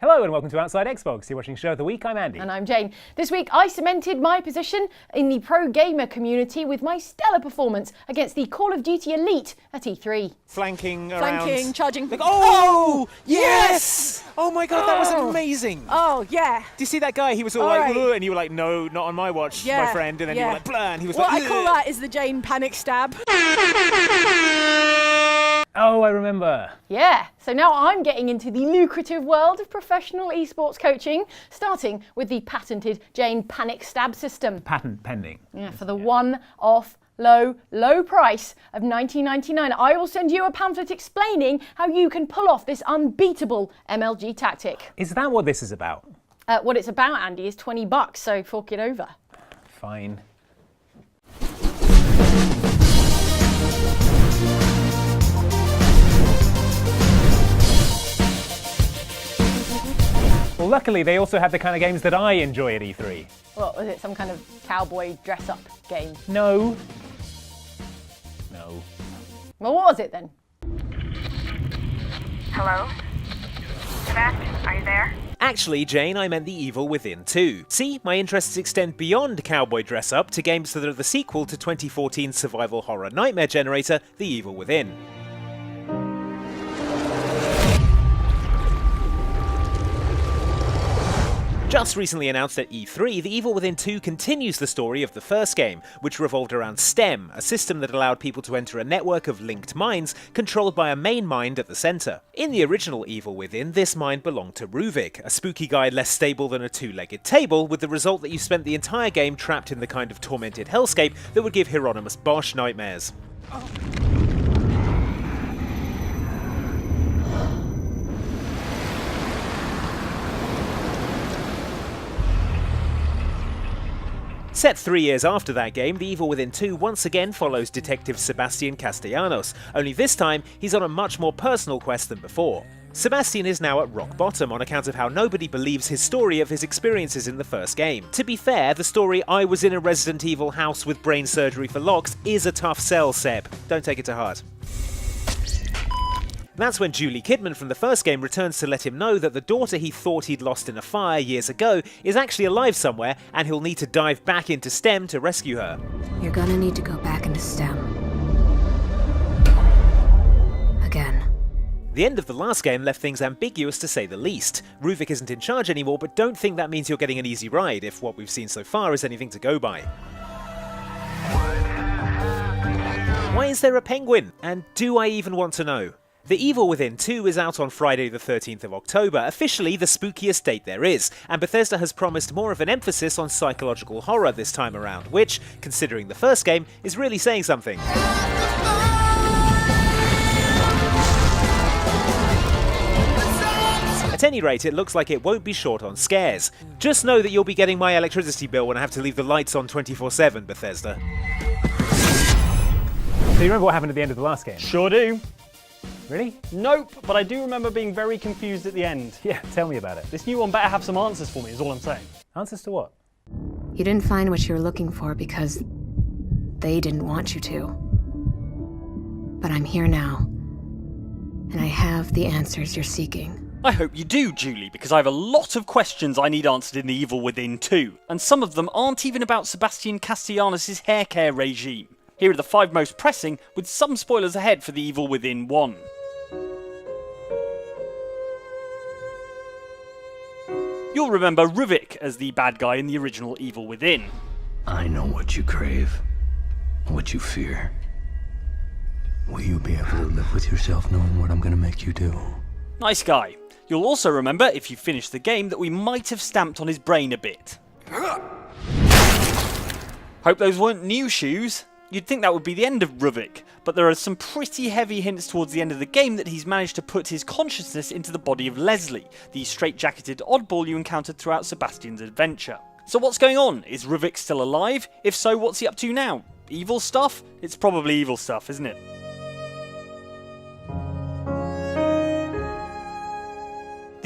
Hello and welcome to Outside Xbox. You're watching Show of the Week. I'm Andy. And I'm Jane. This week I cemented my position in the pro gamer community with my stellar performance against the Call of Duty Elite at E3. Flanking, charging. Like, oh, yes! Oh my god, that was amazing. Oh, yeah. Do you see that guy? He was all like, "Ugh," and you were like, no, not on my watch, my friend. And then you were like, blah, and he was what like, I call that is the Jane panic stab. Oh, I remember. Yeah, so now I'm getting into the lucrative world of professional esports coaching, starting with the patented Jane panic stab system. Patent pending. Yeah, for the one-off low price of $19.99. I will send you a pamphlet explaining how you can pull off this unbeatable MLG tactic. Is that what this is about? What it's about, Andy, is $20, so fork it over. Fine. Well, luckily they also had the kind of games that I enjoy at E3. What, was it some kind of cowboy dress-up game? No. Well, what was it then? Hello? Sebastian, are you there? Actually, Jane, I meant The Evil Within 2. See, my interests extend beyond cowboy dress-up to games that are the sequel to 2014's survival horror nightmare generator, The Evil Within. Just recently announced at E3, The Evil Within 2 continues the story of the first game, which revolved around STEM, a system that allowed people to enter a network of linked minds controlled by a main mind at the centre. In the original Evil Within, this mind belonged to Ruvik, a spooky guy less stable than a two-legged table, with the result that you spent the entire game trapped in the kind of tormented hellscape that would give Hieronymus Bosch nightmares. Set 3 years after that game, The Evil Within 2 once again follows Detective Sebastian Castellanos, only this time he's on a much more personal quest than before. Sebastian is now at rock bottom on account of how nobody believes his story of his experiences in the first game. To be fair, the story "I was in a Resident Evil house with brain surgery for locks" is a tough sell, Seb. Don't take it to heart. That's when Julie Kidman from the first game returns to let him know that the daughter he thought he'd lost in a fire years ago is actually alive somewhere, and he'll need to dive back into STEM to rescue her. You're gonna need to go back into STEM. Again. The end of the last game left things ambiguous to say the least. Ruvik isn't in charge anymore, but don't think that means you're getting an easy ride, if what we've seen so far is anything to go by. Why is there a penguin? And do I even want to know? The Evil Within 2 is out on Friday the 13th of October, officially the spookiest date there is, and Bethesda has promised more of an emphasis on psychological horror this time around, which, considering the first game, is really saying something. At any rate, it looks like it won't be short on scares. Just know that you'll be getting my electricity bill when I have to leave the lights on 24/7, Bethesda. So you remember what happened at the end of the last game? Sure do. Really? Nope, but I do remember being very confused at the end. Yeah, tell me about it. This new one better have some answers for me, is all I'm saying. Answers to what? You didn't find what you were looking for because they didn't want you to. But I'm here now, and I have the answers you're seeking. I hope you do, Julie, because I have a lot of questions I need answered in The Evil Within 2, and some of them aren't even about Sebastian Castellanos' hair care regime. Here are the 5 most pressing, with some spoilers ahead for The Evil Within 1. You'll remember Ruvik as the bad guy in the original Evil Within. I know what you crave, what you fear. Will you be able to live with yourself knowing what I'm gonna make you do? Nice guy. You'll also remember, if you finished the game, that we might have stamped on his brain a bit. Hope those weren't new shoes. You'd think that would be the end of Ruvik, but there are some pretty heavy hints towards the end of the game that he's managed to put his consciousness into the body of Leslie, the straight-jacketed oddball you encountered throughout Sebastian's adventure. So what's going on? Is Ruvik still alive? If so, what's he up to now? Evil stuff? It's probably evil stuff, isn't it?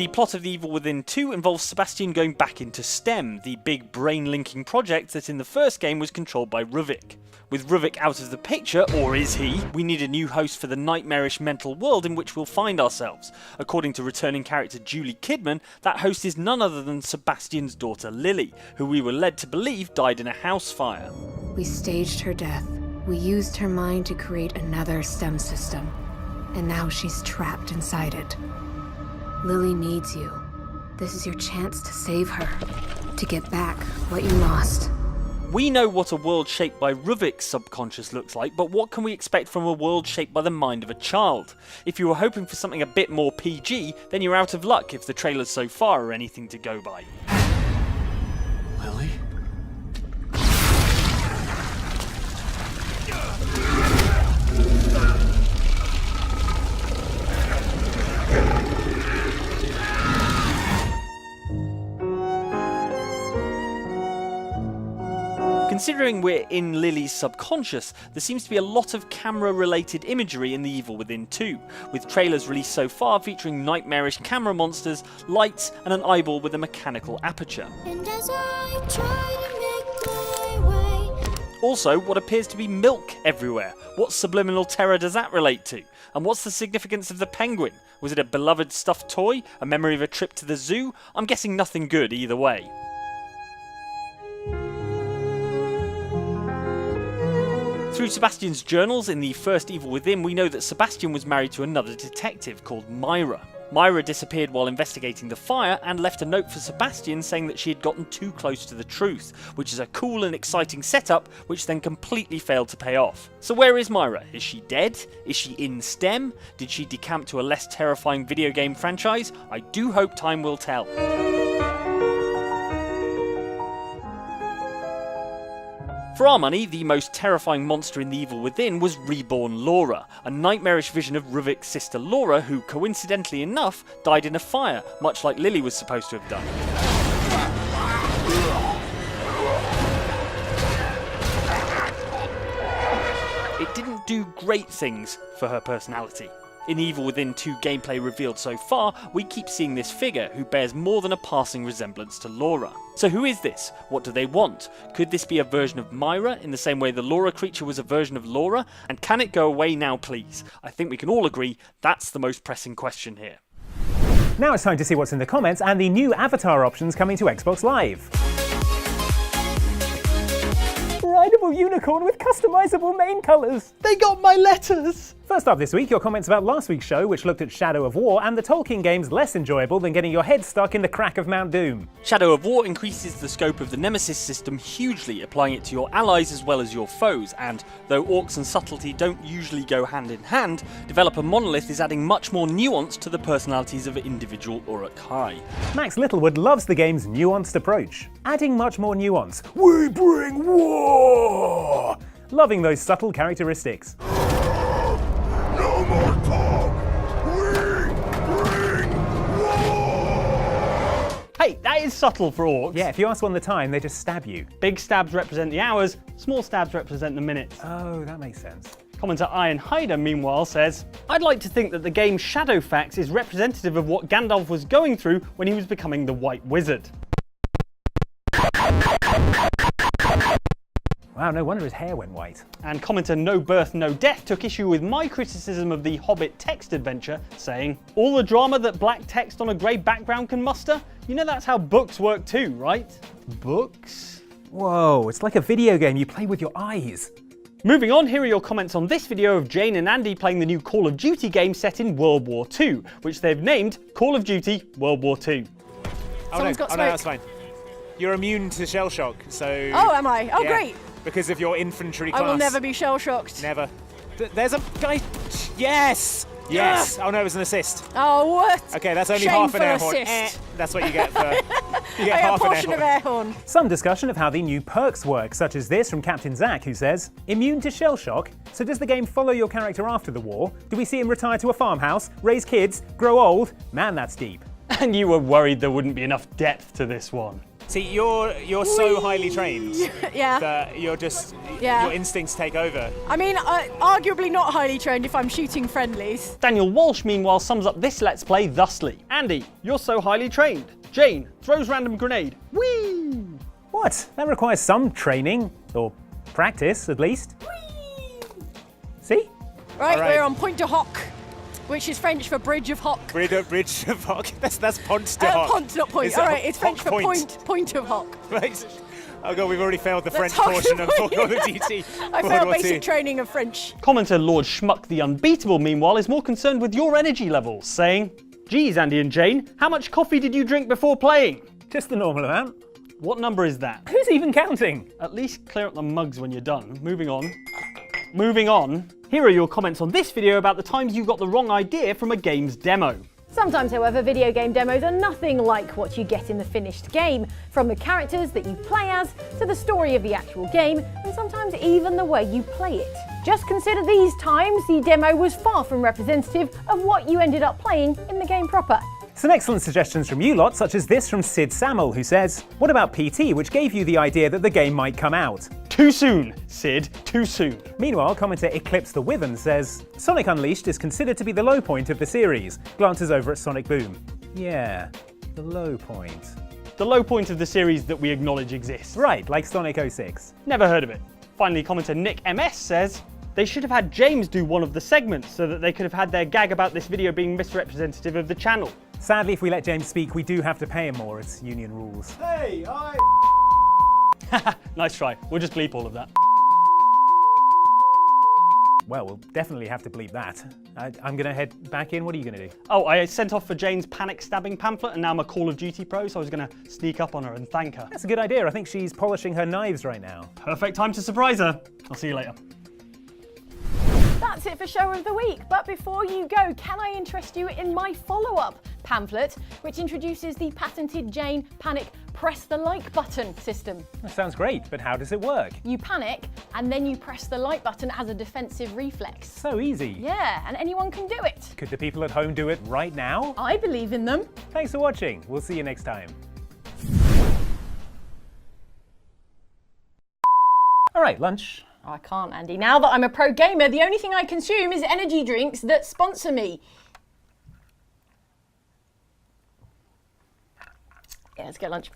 The plot of The Evil Within 2 involves Sebastian going back into STEM, the big brain-linking project that in the first game was controlled by Ruvik. With Ruvik out of the picture, or is he, we need a new host for the nightmarish mental world in which we'll find ourselves. According to returning character Julie Kidman, that host is none other than Sebastian's daughter Lily, who we were led to believe died in a house fire. We staged her death. We used her mind to create another STEM system. And now she's trapped inside it. Lily needs you. This is your chance to save her. To get back what you lost. We know what a world shaped by Ruvik's subconscious looks like, but what can we expect from a world shaped by the mind of a child? If you were hoping for something a bit more PG, then you're out of luck if the trailers so far are anything to go by. Lily? Considering we're in Lily's subconscious, there seems to be a lot of camera-related imagery in The Evil Within 2, with trailers released so far featuring nightmarish camera monsters, lights, and an eyeball with a mechanical aperture. And as I try to make my way. Also, what appears to be milk everywhere. What subliminal terror does that relate to? And what's the significance of the penguin? Was it a beloved stuffed toy? A memory of a trip to the zoo? I'm guessing nothing good either way. Through Sebastian's journals in the first Evil Within, we know that Sebastian was married to another detective called Myra. Myra disappeared while investigating the fire and left a note for Sebastian saying that she had gotten too close to the truth, which is a cool and exciting setup which then completely failed to pay off. So where is Myra? Is she dead? Is she in STEM? Did she decamp to a less terrifying video game franchise? I do hope time will tell. For our money, the most terrifying monster in The Evil Within was Reborn Laura, a nightmarish vision of Ruvik's sister Laura who, coincidentally enough, died in a fire, much like Lily was supposed to have done. It didn't do great things for her personality. In The Evil Within 2 gameplay revealed so far, we keep seeing this figure who bears more than a passing resemblance to Laura. So who is this? What do they want? Could this be a version of Myra in the same way the Laura creature was a version of Laura? And can it go away now, please? I think we can all agree that's the most pressing question here. Now it's time to see what's in the comments and the new avatar options coming to Xbox Live. Rideable unicorn with customizable main colours. They got my letters! First up this week, your comments about last week's show, which looked at Shadow of War and the Tolkien games less enjoyable than getting your head stuck in the crack of Mount Doom. Shadow of War increases the scope of the Nemesis system hugely, applying it to your allies as well as your foes, and though orcs and subtlety don't usually go hand in hand, developer Monolith is adding much more nuance to the personalities of individual Uruk-hai. Max Littlewood loves the game's nuanced approach, adding much more nuance. We bring war! Loving those subtle characteristics. No more talk! We bring war! Hey, that is subtle for orcs. Yeah, if you ask one at a time, they just stab you. Big stabs represent the hours, small stabs represent the minutes. Oh, that makes sense. Commenter Iron Hider, meanwhile, says, I'd like to think that the game Shadowfax is representative of what Gandalf was going through when he was becoming the White Wizard. Wow, no wonder his hair went white. And commenter No Birth No Death took issue with my criticism of the Hobbit text adventure, saying, all the drama that black text on a grey background can muster? You know that's how books work too, right? Books? Whoa, it's like a video game you play with your eyes. Moving on, here are your comments on this video of Jane and Andy playing the new Call of Duty game set in World War II, which they've named Call of Duty World War II. Someone's got no, smoke. that's fine. You're immune to shell shock, so... Oh, am I? Oh, yeah, great. Because of your infantry class. I will never be shell-shocked. Never. There's a guy... Yes! Yes! Oh no, it was an assist. Oh, what? Okay, that's only half an air Shameful horn. assist. That's what you get for... You get I get a half an air portion of horn. air horn. Some discussion of how the new perks work, such as this from Captain Zach, who says, immune to shell shock? So does the game follow your character after the war? Do we see him retire to a farmhouse, raise kids, grow old? Man, that's deep. And you were worried there wouldn't be enough depth to this one. See, you're so highly trained Yeah. that you're just Yeah. your instincts take over. I mean, arguably not highly trained if I'm shooting friendlies. Daniel Walsh, meanwhile, sums up this Let's Play thusly. Andy, you're so highly trained. Jane throws random grenade. Whee! What? That requires some training, or practice at least. See? Right, All right. we're on Point de Hoc, which is French for Bridge of Hoc. Bridge of Hoc. That's Pont de Hoc. Pont, not point. Is All it right, it's French Hoc for Point? Point of Hoc. Right. Oh god, we've already failed the French Hoc portion of Point. Call of Duty. I World failed War II. basic training of French. Commenter Lord Schmuck the Unbeatable, meanwhile, is more concerned with your energy levels, saying, "Geez, Andy and Jane, how much coffee did you drink before playing?" Just the normal amount. What number is that? Who's even counting? At least clear up the mugs when you're done. Moving on. Moving on. Here are your comments on this video about the times you got the wrong idea from a game's demo. Sometimes, however, video game demos are nothing like what you get in the finished game, from the characters that you play as, to the story of the actual game, and sometimes even the way you play it. Just consider these times the demo was far from representative of what you ended up playing in the game proper. Some excellent suggestions from you lot, such as this from Sid Samuel, who says, "What about PT, which gave you the idea that the game might come out?" Too soon, Sid, too soon. Meanwhile, commenter Eclipse the Wyvern says, "Sonic Unleashed is considered to be the low point of the series." Glances over at Sonic Boom. Yeah, the low point. The low point of the series that we acknowledge exists. Right, like Sonic 06. Never heard of it. Finally, commenter Nick MS says, "They should have had James do one of the segments so that they could have had their gag about this video being misrepresentative of the channel." Sadly, if we let James speak, we do have to pay him more. It's union rules. Hey, Nice try. We'll just bleep all of that. Well, we'll definitely have to bleep that. I'm going to head back in. What are you going to do? Oh, I sent off for Jane's panic stabbing pamphlet and now I'm a Call of Duty pro, so I was going to sneak up on her and thank her. That's a good idea. I think she's polishing her knives right now. Perfect time to surprise her. I'll see you later. That's it for Show of the Week, but before you go, can I interest you in my follow-up pamphlet, which introduces the patented Jane Panic Press the Like button system. That sounds great, but how does it work? You panic, and then you press the like button as a defensive reflex. So easy. Yeah, and anyone can do it. Could the people at home do it right now? I believe in them. Thanks for watching. We'll see you next time. All right, lunch. I can't, Andy. Now that I'm a pro gamer, the only thing I consume is energy drinks that sponsor me. Yeah, let's get lunch.